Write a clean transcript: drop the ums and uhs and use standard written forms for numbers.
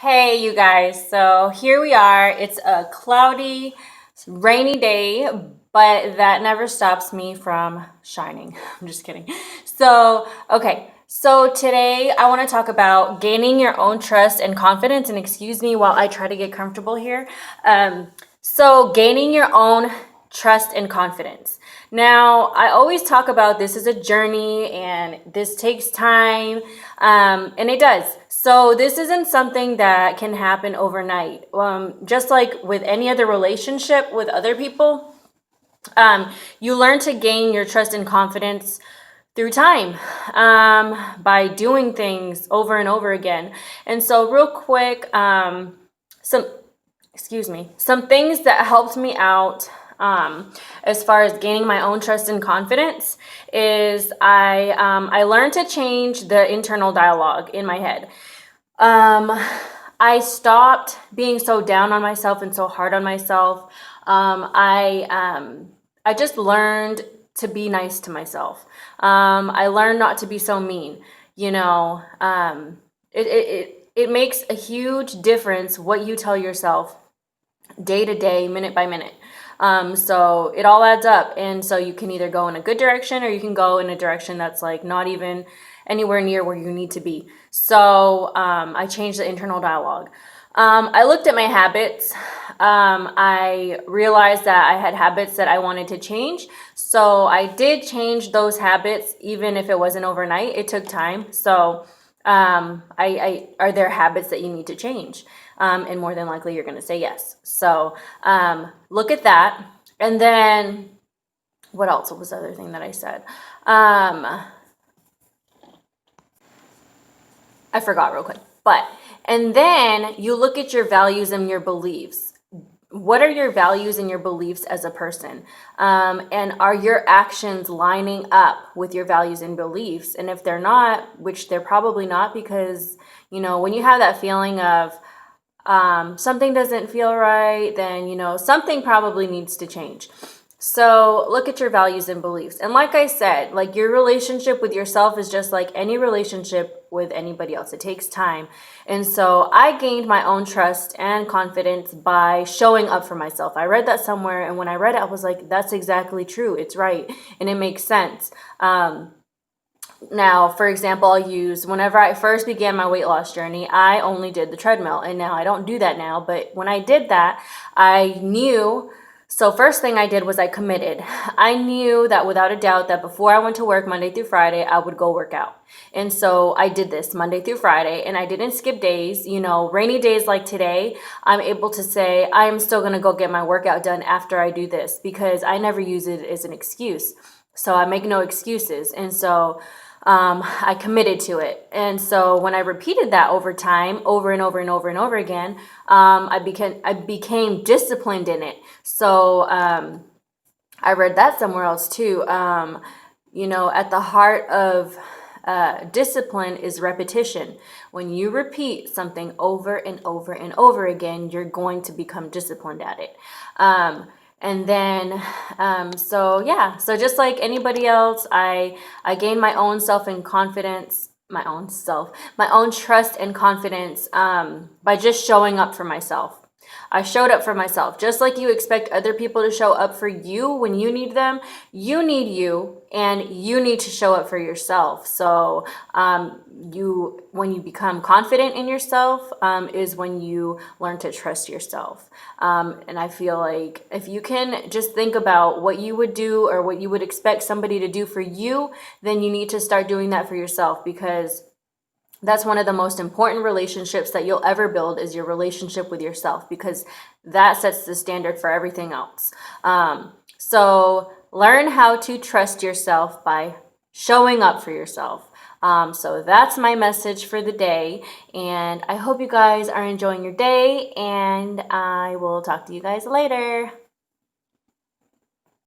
Hey, you guys. So here we are. It's a cloudy, rainy day, but that never stops me from shining. I'm just kidding. Okay. So today I want to talk about gaining your own trust and confidence. And excuse me while I try to get comfortable here. Gaining your own trust and confidence. Now, I always talk about this as a journey and this takes time, and it does. So, this isn't something that can happen overnight. Just like with any other relationship with other people, you learn to gain your trust and confidence through time, by doing things over and over again. And so, real quick, some some things that helped me out, as far as gaining my own trust and confidence is I learned to change the internal dialogue in my head. um, I stopped being so down on myself and so hard on myself. I just learned to be nice to myself. I learned not to be so mean. You know, it makes a huge difference what you tell yourself day to day, minute by minute. So it all adds up. And so you can either go in a good direction or you can go in a direction that's like not even anywhere near where you need to be. So I changed the internal dialogue. I looked at my habits. I realized that I had habits that I wanted to change. So I did change those habits, even if it wasn't overnight. It took time. So are there habits that you need to change? And more than likely, you're going to say yes. So look at that. And then what else? What was the other thing that I said? I forgot real quick. And then you look at your values and your beliefs. What are your values and your beliefs as a person? And are your actions lining up with your values and beliefs? And if they're not, which they're probably not, because, when you have that feeling of something doesn't feel right, then, something probably needs to change. So look at your values and beliefs. And like I said, like your relationship with yourself is just like any relationship with anybody else. It takes time. And so I gained my own trust and confidence by showing up for myself. I read that somewhere. And when I read it, I was like, that's exactly true. It's right. And it makes sense. Now, for example, I'll use whenever I first began my weight loss journey, I only did the treadmill. And now I don't do that now. But when I did that, I knew. So first thing I did was I committed. I knew that without a doubt that before I went to work Monday through Friday, I would go work out. And so I did this Monday through Friday and I didn't skip days. Rainy days like today, I'm able to say I'm still going to go get my workout done after I do this because I never use it as an excuse. So I make no excuses. And so I committed to it. And so when I repeated that over time, over and over and over and over again, I became disciplined in it. So I read that somewhere else too. At the heart of discipline is repetition. When you repeat something over and over and over again, you're going to become disciplined at it. And then, so just like anybody else, I gained my own self and confidence, my own trust and confidence, by just showing up for myself. I showed up for myself. Just like you expect other people to show up for you when you need them, you need you and you need to show up for yourself. So when you become confident in yourself, is when you learn to trust yourself. And I feel like if you can just think about what you would do or what you would expect somebody to do for you, then you need to start doing that for yourself, because that's one of the most important relationships that you'll ever build, is your relationship with yourself, because that sets the standard for everything else. So learn how to trust yourself by showing up for yourself. So that's my message for the day. And I hope you guys are enjoying your day, and I will talk to you guys later.